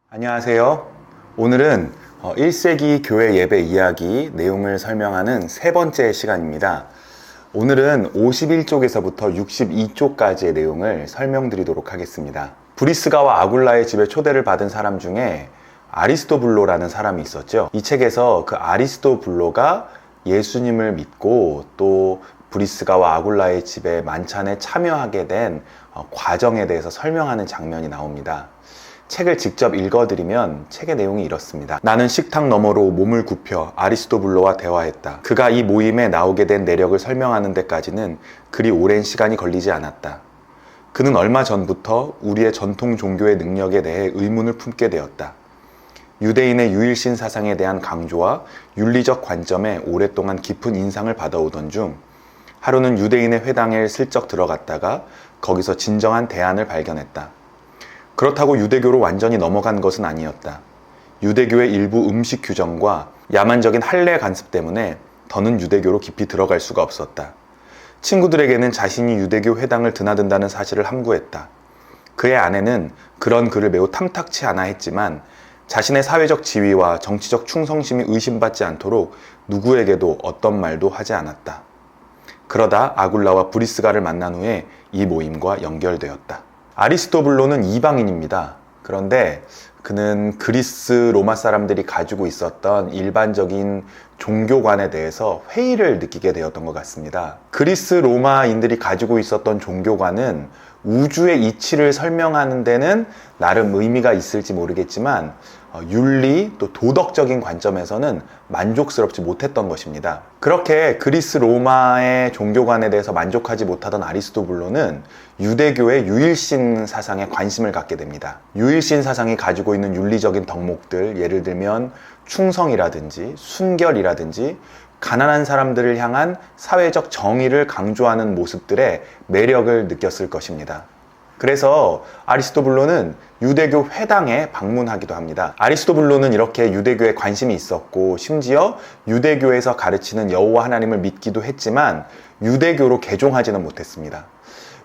안녕하세요. 오늘은 1세기 교회 예배 이야기 내용을 설명하는 세 번째 시간입니다. 오늘은 51쪽에서부터 62쪽까지의 내용을 설명드리도록 하겠습니다. 브리스가와 아굴라의 집에 초대를 받은 사람 중에 아리스토블로라는 사람이 있었죠. 이 책에서 그 아리스토블로가 예수님을 믿고 또 브리스가와 아굴라의 집에 만찬에 참여하게 된 과정에 대해서 설명하는 장면이 나옵니다. 책을 직접 읽어드리면 책의 내용이 이렇습니다. 나는 식탁 너머로 몸을 굽혀 아리스토블로와 대화했다. 그가 이 모임에 나오게 된 내력을 설명하는 데까지는 그리 오랜 시간이 걸리지 않았다. 그는 얼마 전부터 우리의 전통 종교의 능력에 대해 의문을 품게 되었다. 유대인의 유일신 사상에 대한 강조와 윤리적 관점에 오랫동안 깊은 인상을 받아오던 중 하루는 유대인의 회당에 슬쩍 들어갔다가 거기서 진정한 대안을 발견했다. 그렇다고 유대교로 완전히 넘어간 것은 아니었다. 유대교의 일부 음식 규정과 야만적인 할례 간습 때문에 더는 유대교로 깊이 들어갈 수가 없었다. 친구들에게는 자신이 유대교 회당을 드나든다는 사실을 함구했다. 그의 아내는 그런 그를 매우 탐탁치 않아 했지만 자신의 사회적 지위와 정치적 충성심이 의심받지 않도록 누구에게도 어떤 말도 하지 않았다. 그러다 아굴라와 브리스가를 만난 후에 이 모임과 연결되었다. 아리스토블로는 이방인입니다. 그런데 그는 그리스 로마 사람들이 가지고 있었던 일반적인 종교관에 대해서 회의를 느끼게 되었던 것 같습니다. 그리스 로마인들이 가지고 있었던 종교관은 우주의 이치를 설명하는 데는 나름 의미가 있을지 모르겠지만 윤리 또 도덕적인 관점에서는 만족스럽지 못했던 것입니다. 그렇게 그리스 로마의 종교관에 대해서 만족하지 못하던 아리스토블로는 유대교의 유일신 사상에 관심을 갖게 됩니다. 유일신 사상이 가지고 있는 윤리적인 덕목들, 예를 들면 충성이라든지 순결이라든지 가난한 사람들을 향한 사회적 정의를 강조하는 모습들의 매력을 느꼈을 것입니다. 그래서 아리스토블로는 유대교 회당에 방문하기도 합니다. 아리스토블로는 이렇게 유대교에 관심이 있었고 심지어 유대교에서 가르치는 여호와 하나님을 믿기도 했지만 유대교로 개종하지는 못했습니다.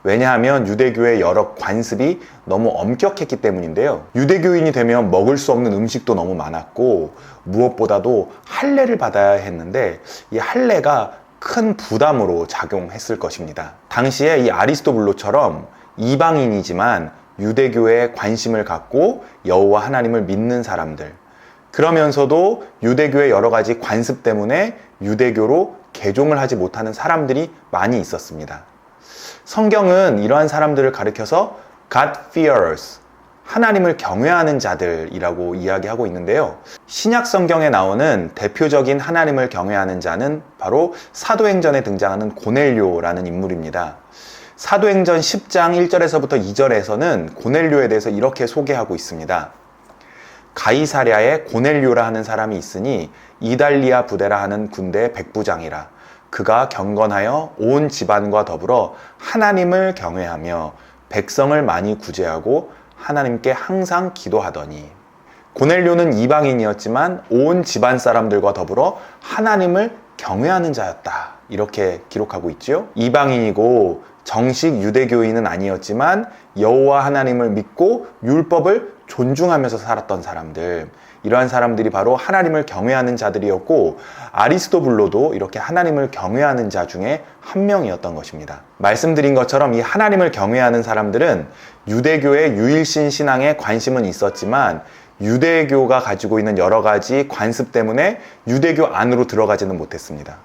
왜냐하면 유대교의 여러 관습이 너무 엄격했기 때문인데요. 유대교인이 되면 먹을 수 없는 음식도 너무 많았고 무엇보다도 할례를 받아야 했는데 이 할례가 큰 부담으로 작용했을 것입니다. 당시에 이 아리스토블로처럼 이방인이지만 유대교에 관심을 갖고 여호와 하나님을 믿는 사람들, 그러면서도 유대교의 여러 가지 관습 때문에 유대교로 개종을 하지 못하는 사람들이 많이 있었습니다. 성경은 이러한 사람들을 가리켜서 God fearers, 하나님을 경외하는 자들이라고 이야기하고 있는데요. 신약 성경에 나오는 대표적인 하나님을 경외하는 자는 바로 사도행전에 등장하는 고넬료라는 인물입니다. 사도행전 10장 1절에서부터 2절에서는 고넬료에 대해서 이렇게 소개하고 있습니다. 가이사랴에 고넬료라 하는 사람이 있으니 이달리아 부대라 하는 군대의 백부장이라. 그가 경건하여 온 집안과 더불어 하나님을 경외하며 백성을 많이 구제하고 하나님께 항상 기도하더니. 고넬료는 이방인이었지만 온 집안 사람들과 더불어 하나님을 경외하는 자였다. 이렇게 기록하고 있죠. 이방인이고 정식 유대교인은 아니었지만 여호와 하나님을 믿고 율법을 존중하면서 살았던 사람들, 이러한 사람들이 바로 하나님을 경외하는 자들이었고 아리스토블로도 이렇게 하나님을 경외하는 자 중에 한 명이었던 것입니다. 말씀드린 것처럼 이 하나님을 경외하는 사람들은 유대교의 유일신 신앙에 관심은 있었지만 유대교가 가지고 있는 여러 가지 관습 때문에 유대교 안으로 들어가지는 못했습니다.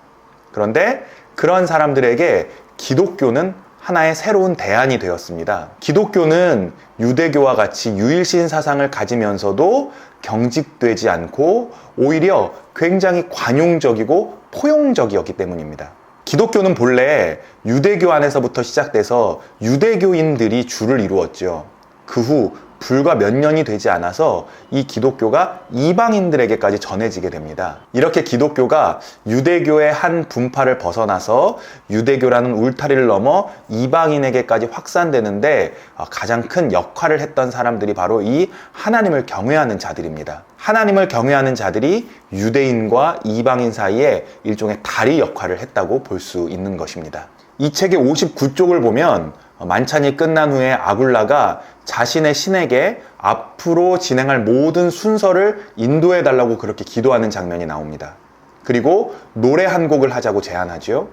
그런데 그런 사람들에게 기독교는 하나의 새로운 대안이 되었습니다. 기독교는 유대교와 같이 유일신 사상을 가지면서도 경직되지 않고 오히려 굉장히 관용적이고 포용적이었기 때문입니다. 기독교는 본래 유대교 안에서부터 시작돼서 유대교인들이 주를 이루었죠. 그 후 불과 몇 년이 되지 않아서 이 기독교가 이방인들에게까지 전해지게 됩니다. 이렇게 기독교가 유대교의 한 분파를 벗어나서 유대교라는 울타리를 넘어 이방인에게까지 확산되는데 가장 큰 역할을 했던 사람들이 바로 이 하나님을 경외하는 자들입니다. 하나님을 경외하는 자들이 유대인과 이방인 사이에 일종의 다리 역할을 했다고 볼 수 있는 것입니다. 이 책의 59쪽을 보면 만찬이 끝난 후에 아굴라가 자신의 신에게 앞으로 진행할 모든 순서를 인도해 달라고 그렇게 기도하는 장면이 나옵니다. 그리고 노래 한 곡을 하자고 제안하죠.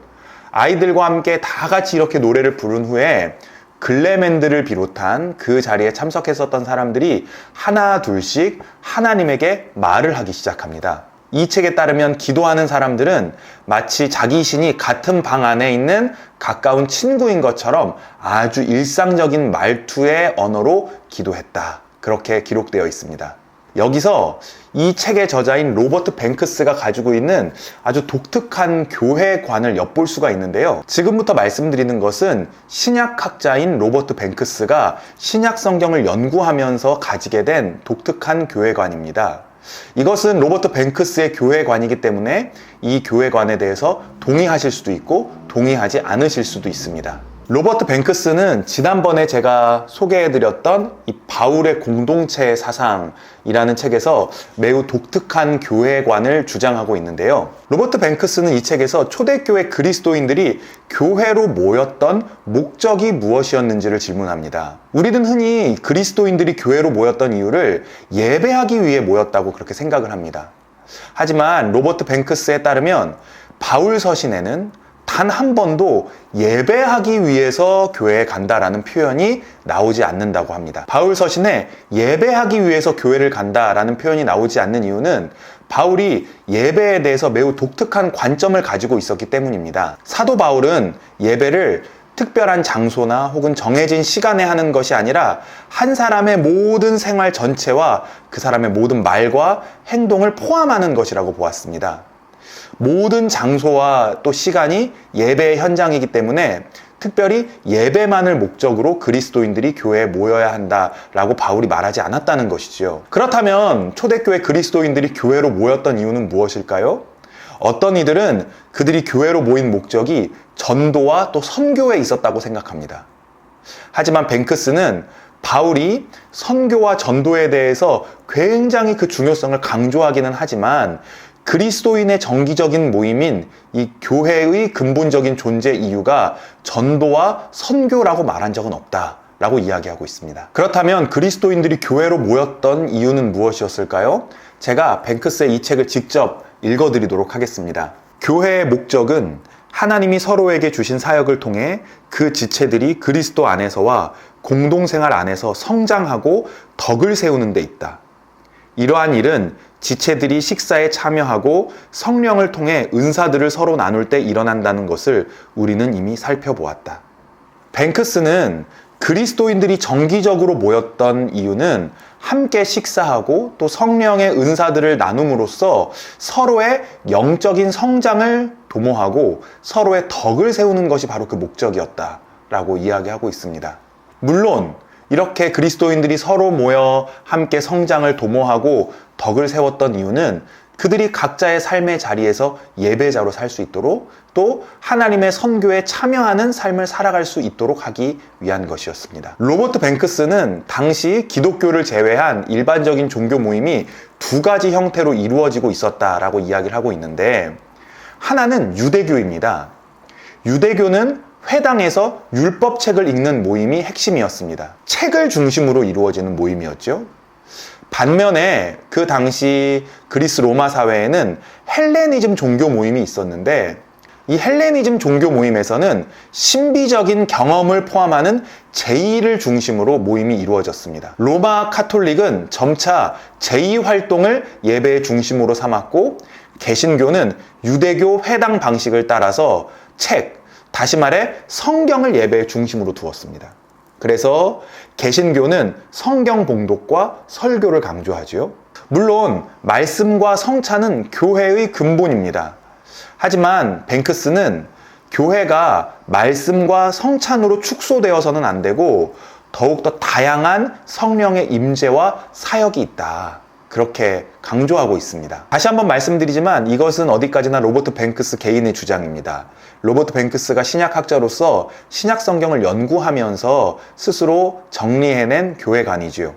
아이들과 함께 다 같이 이렇게 노래를 부른 후에 글레멘드를 비롯한 그 자리에 참석했었던 사람들이 하나 둘씩 하나님에게 말을 하기 시작합니다. 이 책에 따르면 기도하는 사람들은 마치 자기 신이 같은 방 안에 있는 가까운 친구인 것처럼 아주 일상적인 말투의 언어로 기도했다. 그렇게 기록되어 있습니다. 여기서 이 책의 저자인 로버트 뱅크스가 가지고 있는 아주 독특한 교회관을 엿볼 수가 있는데요. 지금부터 말씀드리는 것은 신약학자인 로버트 뱅크스가 신약 성경을 연구하면서 가지게 된 독특한 교회관입니다. 이것은 로버트 뱅크스의 교회관이기 때문에 이 교회관에 대해서 동의하실 수도 있고 동의하지 않으실 수도 있습니다. 로버트 뱅크스는 지난번에 제가 소개해드렸던 이 바울의 공동체 사상이라는 책에서 매우 독특한 교회관을 주장하고 있는데요. 로버트 뱅크스는 이 책에서 초대교회 그리스도인들이 교회로 모였던 목적이 무엇이었는지를 질문합니다. 우리는 흔히 그리스도인들이 교회로 모였던 이유를 예배하기 위해 모였다고 그렇게 생각을 합니다. 하지만 로버트 뱅크스에 따르면 바울 서신에는 단 한 번도 예배하기 위해서 교회에 간다라는 표현이 나오지 않는다고 합니다. 바울 서신에 예배하기 위해서 교회를 간다라는 표현이 나오지 않는 이유는 바울이 예배에 대해서 매우 독특한 관점을 가지고 있었기 때문입니다. 사도 바울은 예배를 특별한 장소나 혹은 정해진 시간에 하는 것이 아니라 한 사람의 모든 생활 전체와 그 사람의 모든 말과 행동을 포함하는 것이라고 보았습니다. 모든 장소와 또 시간이 예배의 현장이기 때문에 특별히 예배만을 목적으로 그리스도인들이 교회에 모여야 한다라고 바울이 말하지 않았다는 것이지요. 그렇다면 초대교회 그리스도인들이 교회로 모였던 이유는 무엇일까요? 어떤 이들은 그들이 교회로 모인 목적이 전도와 또 선교에 있었다고 생각합니다. 하지만 뱅크스는 바울이 선교와 전도에 대해서 굉장히 그 중요성을 강조하기는 하지만 그리스도인의 정기적인 모임인 이 교회의 근본적인 존재 이유가 전도와 선교라고 말한 적은 없다라고 이야기하고 있습니다. 그렇다면 그리스도인들이 교회로 모였던 이유는 무엇이었을까요? 제가 뱅크스의 이 책을 직접 읽어드리도록 하겠습니다. 교회의 목적은 하나님이 서로에게 주신 사역을 통해 그 지체들이 그리스도 안에서와 공동생활 안에서 성장하고 덕을 세우는 데 있다. 이러한 일은 지체들이 식사에 참여하고 성령을 통해 은사들을 서로 나눌 때 일어난다는 것을 우리는 이미 살펴보았다. 뱅크스는 그리스도인들이 정기적으로 모였던 이유는 함께 식사하고 또 성령의 은사들을 나눔으로써 서로의 영적인 성장을 도모하고 서로의 덕을 세우는 것이 바로 그 목적이었다라고 이야기하고 있습니다. 물론 이렇게 그리스도인들이 서로 모여 함께 성장을 도모하고 덕을 세웠던 이유는 그들이 각자의 삶의 자리에서 예배자로 살 수 있도록 또 하나님의 선교에 참여하는 삶을 살아갈 수 있도록 하기 위한 것이었습니다. 로버트 뱅크스는 당시 기독교를 제외한 일반적인 종교 모임이 두 가지 형태로 이루어지고 있었다라고 이야기를 하고 있는데 하나는 유대교입니다. 유대교는 회당에서 율법책을 읽는 모임이 핵심이었습니다. 책을 중심으로 이루어지는 모임이었죠. 반면에 그 당시 그리스 로마 사회에는 헬레니즘 종교 모임이 있었는데 이 헬레니즘 종교 모임에서는 신비적인 경험을 포함하는 제의를 중심으로 모임이 이루어졌습니다. 로마 카톨릭은 점차 제의 활동을 예배의 중심으로 삼았고 개신교는 유대교 회당 방식을 따라서 책, 다시 말해 성경을 예배의 중심으로 두었습니다. 그래서 개신교는 성경 봉독과 설교를 강조하지요. 물론 말씀과 성찬은 교회의 근본입니다. 하지만 뱅크스는 교회가 말씀과 성찬으로 축소되어서는 안 되고 더욱더 다양한 성령의 임재와 사역이 있다. 그렇게 강조하고 있습니다. 다시 한번 말씀드리지만 이것은 어디까지나 로버트 뱅크스 개인의 주장입니다. 로버트 뱅크스가 신약학자로서 신약 성경을 연구하면서 스스로 정리해낸 교회관이지요.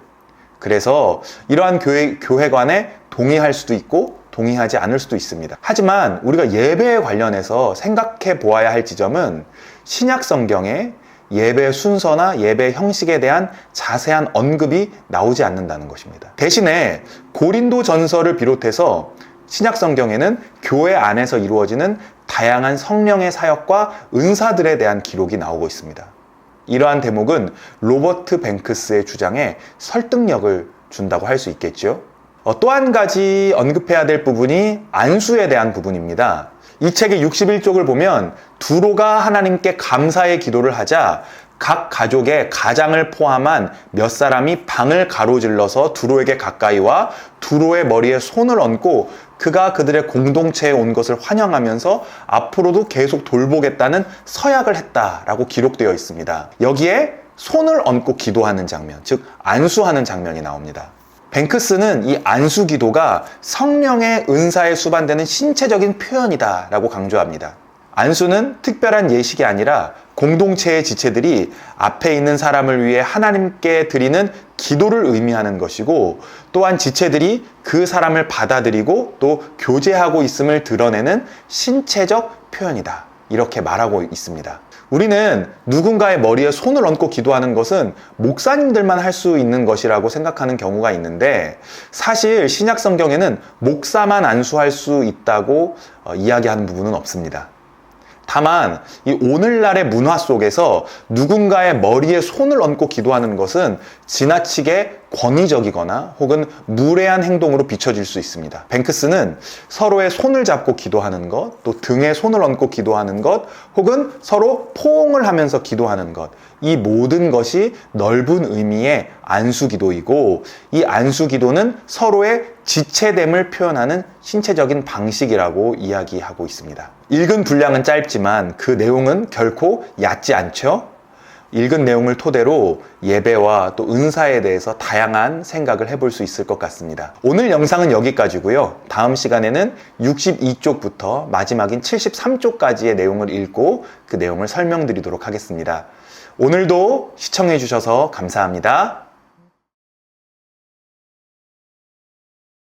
그래서 이러한 교회관에 동의할 수도 있고 동의하지 않을 수도 있습니다. 하지만 우리가 예배에 관련해서 생각해 보아야 할 지점은 신약 성경에 예배 순서나 예배 형식에 대한 자세한 언급이 나오지 않는다는 것입니다. 대신에 고린도 전서를 비롯해서 신약 성경에는 교회 안에서 이루어지는 다양한 성령의 사역과 은사들에 대한 기록이 나오고 있습니다. 이러한 대목은 로버트 뱅크스의 주장에 설득력을 준다고 할 수 있겠죠. 또 한 가지 언급해야 될 부분이 안수에 대한 부분입니다. 이 책의 61쪽을 보면 두로가 하나님께 감사의 기도를 하자 각 가족의 가장을 포함한 몇 사람이 방을 가로질러서 두로에게 가까이 와 두로의 머리에 손을 얹고 그가 그들의 공동체에 온 것을 환영하면서 앞으로도 계속 돌보겠다는 서약을 했다라고 기록되어 있습니다. 여기에 손을 얹고 기도하는 장면, 즉 안수하는 장면이 나옵니다. 뱅크스는 이 안수 기도가 성령의 은사에 수반되는 신체적인 표현이다 라고 강조합니다. 안수는 특별한 예식이 아니라 공동체의 지체들이 앞에 있는 사람을 위해 하나님께 드리는 기도를 의미하는 것이고, 또한 지체들이 그 사람을 받아들이고 또 교제하고 있음을 드러내는 신체적 표현이다, 이렇게 말하고 있습니다. 우리는 누군가의 머리에 손을 얹고 기도하는 것은 목사님들만 할 수 있는 것이라고 생각하는 경우가 있는데, 사실 신약 성경에는 목사만 안수할 수 있다고 이야기하는 부분은 없습니다. 다만 이 오늘날의 문화 속에서 누군가의 머리에 손을 얹고 기도하는 것은 지나치게 권위적이거나 혹은 무례한 행동으로 비춰질 수 있습니다. 뱅크스는 서로의 손을 잡고 기도하는 것, 또 등에 손을 얹고 기도하는 것, 혹은 서로 포옹을 하면서 기도하는 것, 이 모든 것이 넓은 의미의 안수기도이고, 이 안수기도는 서로의 지체됨을 표현하는 신체적인 방식이라고 이야기하고 있습니다. 읽은 분량은 짧지만 그 내용은 결코 얕지 않죠? 읽은 내용을 토대로 예배와 또 은사에 대해서 다양한 생각을 해볼 수 있을 것 같습니다. 오늘 영상은 여기까지고요. 다음 시간에는 62쪽부터 마지막인 73쪽까지의 내용을 읽고 그 내용을 설명드리도록 하겠습니다. 오늘도 시청해 주셔서 감사합니다.